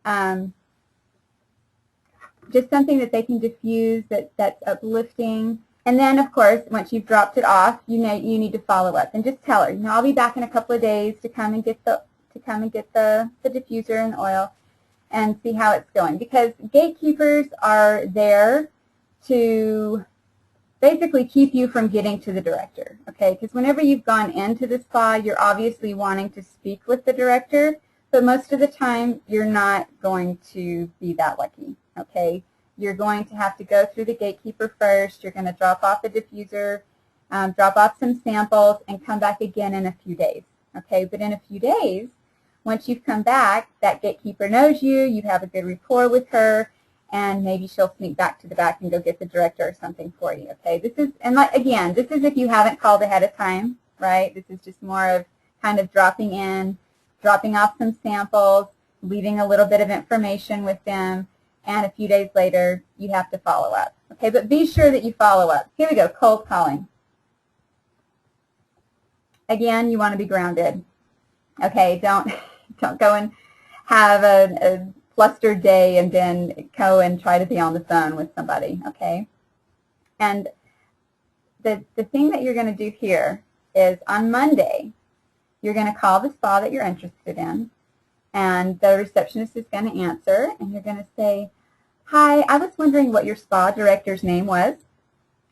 Just something that they can diffuse, that's uplifting. And then, of course, once you've dropped it off, you need to follow up and just tell her, I'll be back in a couple of days to come and get the diffuser and oil and see how it's going. Because gatekeepers are there to basically keep you from getting to the director, okay? Because whenever you've gone into the spa, you're obviously wanting to speak with the director, but most of the time you're not going to be that lucky, okay? You're going to have to go through the gatekeeper first. You're going to drop off the diffuser, drop off some samples, and come back again in a few days, okay? But in a few days, once you've come back, that gatekeeper knows you, you have a good rapport with her, and maybe she'll sneak back to the back and go get the director or something for you, okay? This is, and like, again, this is if you haven't called ahead of time, right? This is just more of kind of dropping in, dropping off some samples, leaving a little bit of information with them, and a few days later, you have to follow up, okay? But be sure that you follow up. Here we go, cold calling. Again, you want to be grounded, okay? Don't go and have a flustered day and then go and try to be on the phone with somebody, okay? And the thing that you're going to do here is on Monday, you're going to call the spa that you're interested in, and the receptionist is going to answer, and you're going to say, hi, I was wondering what your spa director's name was,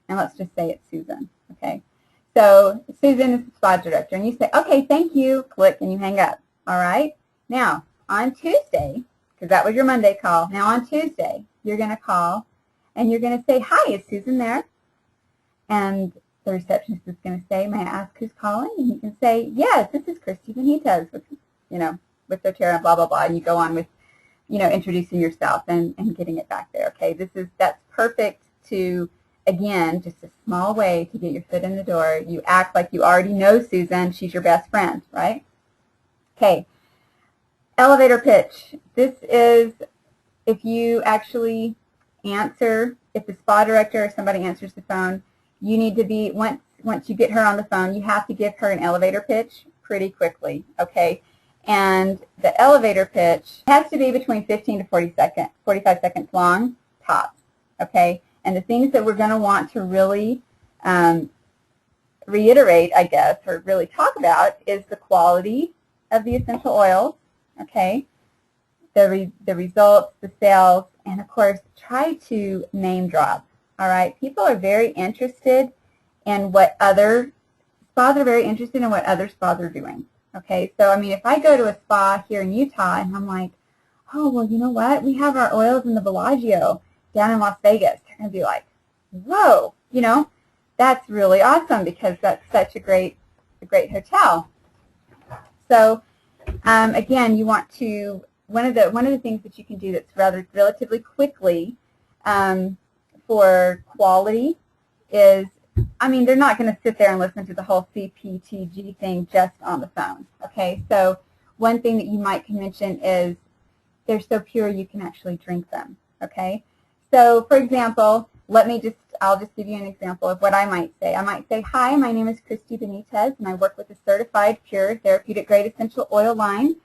and let's just say it's Susan, okay? So Susan is the spa director, and you say, okay, thank you, click, and you hang up, all right? Now, on Tuesday, because that was your Monday call, now on Tuesday, you're going to call, and you're going to say, hi, is Susan there? And the receptionist is going to say, may I ask who's calling? And you can say, yes, this is Christy Benitez with, with doTERRA, blah, blah, blah, and you go on with, introducing yourself and getting it back there, okay? That's perfect to, again, just a small way to get your foot in the door. You act like you already know Susan. She's your best friend, right? Okay. Elevator pitch. This is if you actually answer, if the spa director or somebody answers the phone, you need to be, once you get her on the phone, you have to give her an elevator pitch pretty quickly, okay? And the elevator pitch has to be between 15 to 45 seconds long, tops, okay? And the things that we're going to want to really reiterate, I guess, or really talk about is the quality of the essential oils, okay? The results, the sales, and of course, try to name drop, all right? People are very interested in what other spas are very interested in what other spas are doing. Okay, so I mean, if I go to a spa here in Utah and I'm like, oh, well, you know what? We have our oils in the Bellagio down in Las Vegas. They're going to be like, whoa, that's really awesome because that's such a great hotel. So again, you want to, one of the things that you can do that's relatively quickly for quality is, I mean, they're not going to sit there and listen to the whole CPTG thing just on the phone, okay? So one thing that you might mention is they're so pure you can actually drink them, okay? So, for example, I'll just give you an example of what I might say. I might say, hi, my name is Christy Benitez, and I work with the Certified Pure Therapeutic Grade Essential Oil line.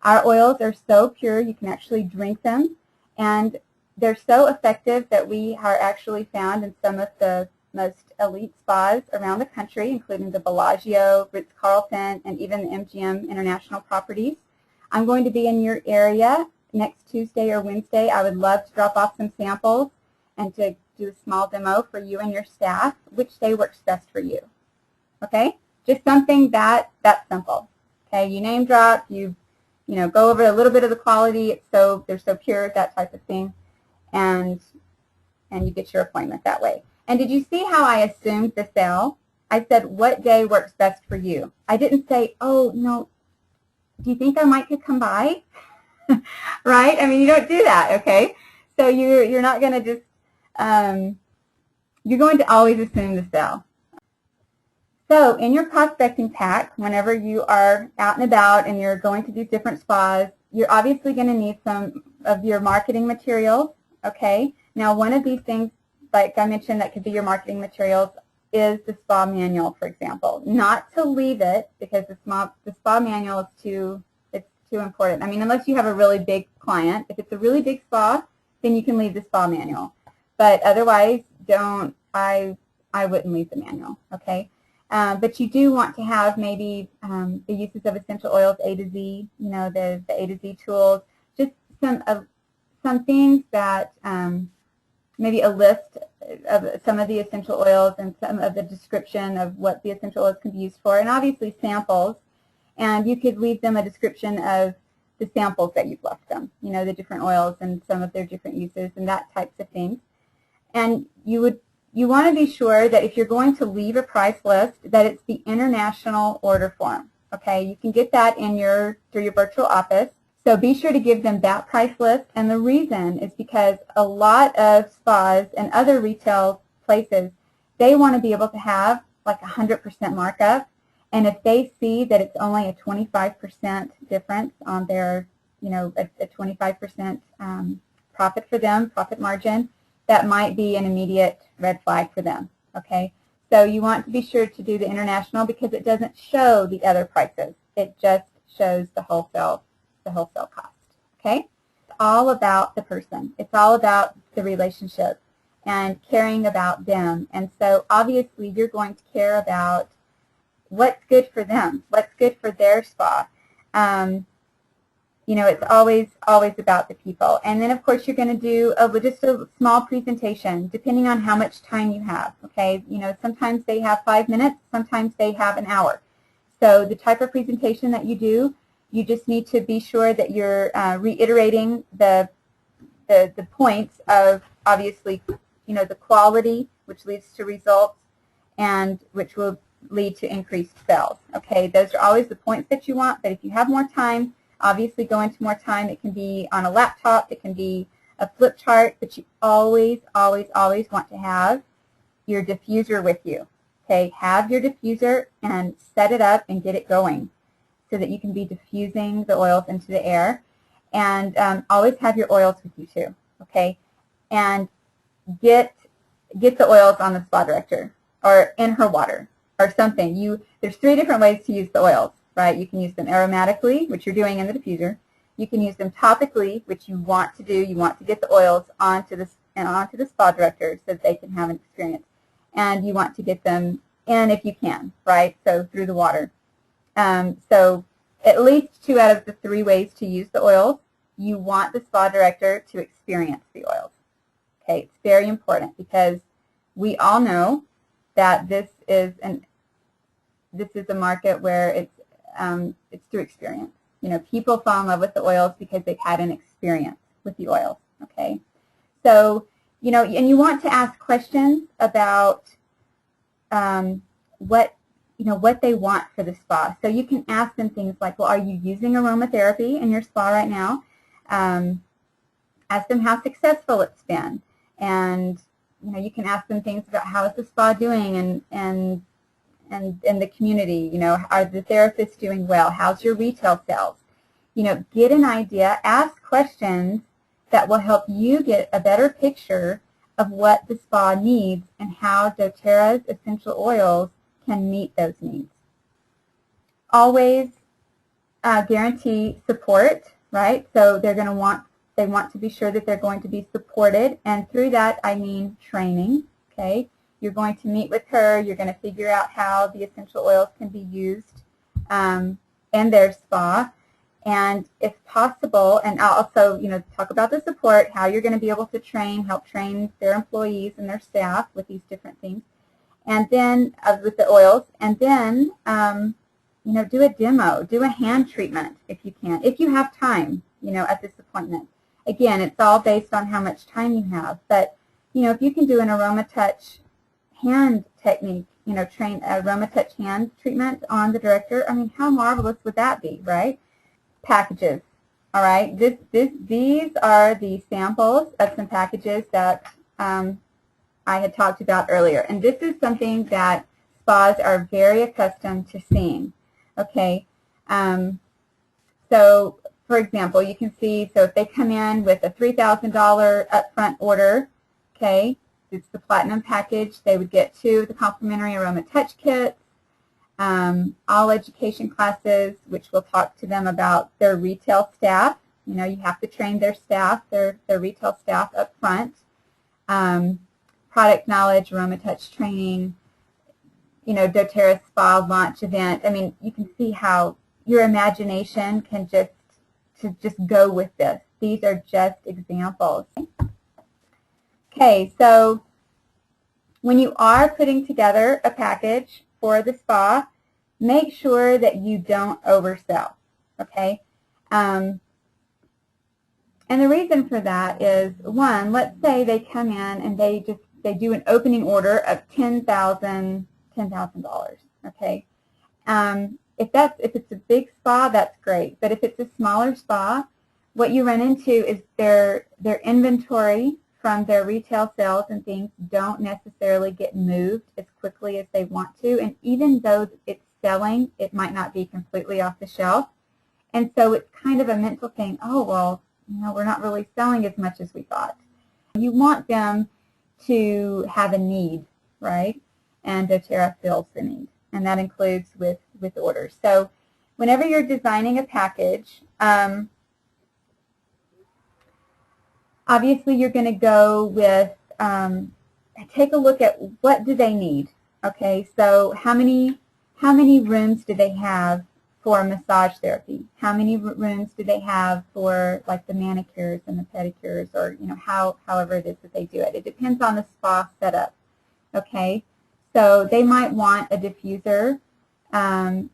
Our oils are so pure you can actually drink them, and they're so effective that we are actually found in some of the most elite spas around the country, including the Bellagio, Ritz-Carlton, and even the MGM International properties. I'm going to be in your area next Tuesday or Wednesday. I would love to drop off some samples and to do a small demo for you and your staff. Which day works best for you? Okay? Just something that simple. Okay? You name drop, you go over a little bit of the quality, they're so pure, that type of thing, and you get your appointment that way. And did you see how I assumed the sale? I said, what day works best for you? I didn't say, oh, no, do you think I could come by? Right? I mean, you don't do that, okay? So you're not going to just, you're going to always assume the sale. So in your prospecting pack, whenever you are out and about and you're going to these different spas, you're obviously going to need some of your marketing materials, okay? Now, one of these things, like I mentioned, that could be your marketing materials is the spa manual, for example. Not to leave it because the spa manual is too important. I mean, unless you have a really big client. If it's a really big spa, then you can leave the spa manual. But otherwise, don't. I wouldn't leave the manual. Okay. But you do want to have maybe the uses of essential oils A to Z. You know, the A to Z tools. Just some things that maybe a list of some of the essential oils and some of the description of what the essential oils can be used for, and obviously samples. And you could leave them a description of the samples that you've left them, you know, the different oils and some of their different uses and that types of things. And you want to be sure that if you're going to leave a price list, that it's the international order form. Okay, you can get that in through your virtual office. So be sure to give them that price list, and the reason is because a lot of spas and other retail places, they want to be able to have like 100% markup, and if they see that it's only a 25% difference on their, you know, a 25% profit for them, profit margin, that might be an immediate red flag for them. Okay, so you want to be sure to do the international because it doesn't show the other prices. It just shows the wholesale cost. Okay, it's all about the person. It's all about the relationship and caring about them. And so obviously you're going to care about what's good for them, what's good for their spa. You know, it's always about the people. And then of course you're going to do just a small presentation depending on how much time you have. Okay, you know, sometimes they have 5 minutes, sometimes they have an hour. So the type of presentation that you do, you just need to be sure that you're reiterating the points of, obviously, you know, the quality, which leads to results, and which will lead to increased sales. Okay, those are always the points that you want, but if you have more time, obviously go into more time. It can be on a laptop, it can be a flip chart, but you always, always, always want to have your diffuser with you. Okay, have your diffuser and set it up and get it going so that you can be diffusing the oils into the air. And always have your oils with you too. Okay, and get the oils on the spa director or in her water or something. There's 3 different ways to use the oils, right? You can use them aromatically, which you're doing in the diffuser. You can use them topically, which you want to do. You want to get the oils onto the spa director so that they can have an experience. And you want to get them in if you can, right? So through the water. So at least 2 out of the 3 ways to use the oils, you want the spa director to experience the oils. Okay, it's very important because we all know that this is a market where it's through experience. You know, people fall in love with the oils because they've had an experience with the oils. Okay, so you know, and you want to ask questions about what they want for the spa. So you can ask them things like, well, are you using aromatherapy in your spa right now? Ask them how successful it's been. And you know, you can ask them things about how is the spa doing and the community. You know, are the therapists doing well? How's your retail sales? You know, get an idea, ask questions that will help you get a better picture of what the spa needs and how doTERRA's essential oils can meet those needs. Always guarantee support, right? So they want to be sure that they're going to be supported, and through that I mean training. Okay, you're going to meet with her. You're going to figure out how the essential oils can be used in their spa, and if possible, and I'll also talk about the support, how you're going to be able to help train their employees and their staff with these different things. And then with the oils, and then do a demo, do a hand treatment if you can, if you have time, at this appointment. Again, it's all based on how much time you have, but if you can do an AromaTouch hand technique, train AromaTouch hand treatment on the director, I mean, how marvelous would that be, right? Packages, all right. These are the samples of some packages that I had talked about earlier, and this is something that spas are very accustomed to seeing. Okay, so for example, you can see, so if they come in with a $3,000 upfront order, okay, it's the platinum package, they would get 2 of the complimentary AromaTouch kits. all education classes, which will talk to them about their retail staff. You know, you have to train their staff, their retail staff up front. Product knowledge, AromaTouch training, you know, doTERRA spa launch event. I mean, you can see how your imagination can just go with this. These are just examples. Okay, so when you are putting together a package for the spa, make sure that you don't oversell, okay? And the reason for that is, one, let's say they come in and they do an opening order of $10,000, okay? If it's a big spa, that's great. But if it's a smaller spa, what you run into is their inventory from their retail sales and things don't necessarily get moved as quickly as they want to. And even though it's selling, it might not be completely off the shelf. And so it's kind of a mental thing, oh, well, you know, we're not really selling as much as we thought. You want them to have a need, right? And doTERRA fills the need. And that includes with orders. So whenever you're designing a package, obviously you're going to go with, take a look at what do they need. Okay, so how many rooms do they have for massage therapy? How many rooms do they have for like the manicures and the pedicures, or you know, however it is that they do it? It depends on the spa setup. Okay, so they might want a diffuser in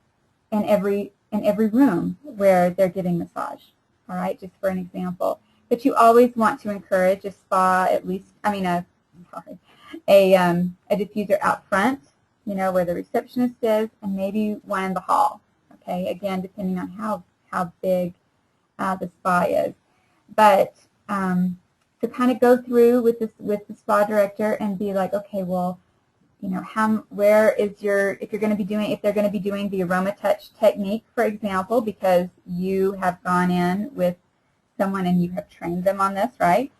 every room where they're getting massage. All right, just for an example. But you always want to encourage a spa, a diffuser out front, you know, where the receptionist is, and maybe one in the hall. Okay, again, depending on how big the spa is. But to kind of go through with the spa director and be like, okay, well, you know, if they're going to be doing the AromaTouch technique, for example, because you have gone in with someone and you have trained them on this, right?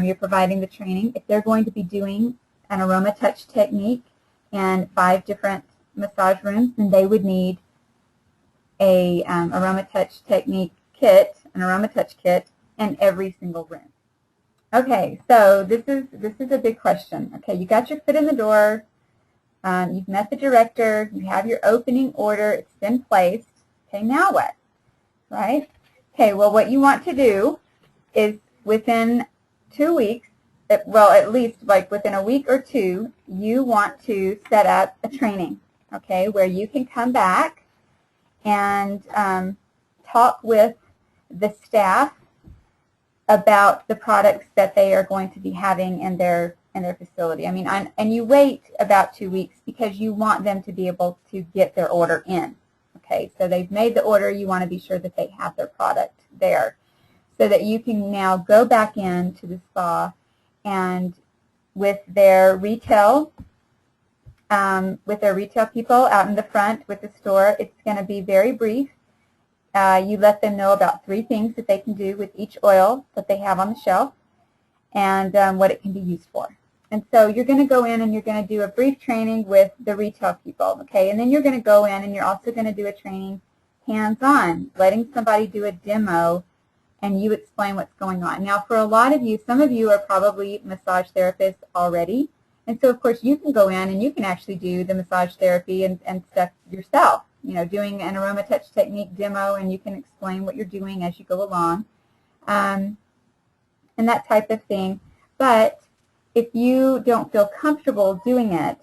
You're providing the training. If they're going to be doing an AromaTouch technique in 5 different massage rooms, then they would need a AromaTouch technique kit, an AromaTouch kit, in every single room. Okay, so this is a big question. Okay, you got your foot in the door. You've met the director. You have your opening order. It's been placed. Okay, now what? Right? Okay, well, what you want to do is within 2 weeks, well, at least like within a week or two, you want to set up a training, okay, where you can come back and talk with the staff about the products that they are going to be having in their facility. I mean, and you wait about 2 weeks because you want them to be able to get their order in. Okay, so they've made the order. You want to be sure that they have their product there so that you can now go back into the spa and with their retail people out in the front with the store, it's going to be very brief. You let them know about 3 things that they can do with each oil that they have on the shelf and what it can be used for. And so you're going to go in and you're going to do a brief training with the retail people, okay? And then you're going to go in and you're also going to do a training hands-on, letting somebody do a demo and you explain what's going on. Now, for a lot of you, some of you are probably massage therapists already. And so, of course, you can go in and you can actually do the massage therapy and stuff yourself, you know, doing an AromaTouch technique demo, and you can explain what you're doing as you go along and that type of thing. But if you don't feel comfortable doing it,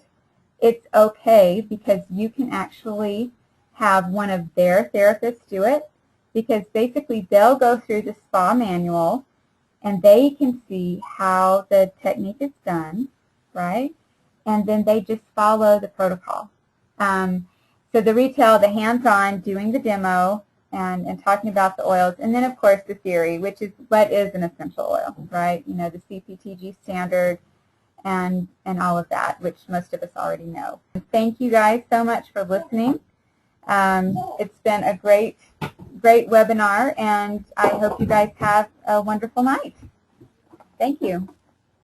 it's okay because you can actually have one of their therapists do it, because basically they'll go through the spa manual and they can see how the technique is done, right? And then they just follow the protocol. So the retail, the hands-on, doing the demo and talking about the oils, and then of course the theory, which is what is an essential oil, right? You know, the CPTG standard and all of that, which most of us already know. Thank you guys so much for listening. It's been a great webinar, and I hope you guys have a wonderful night. Thank you.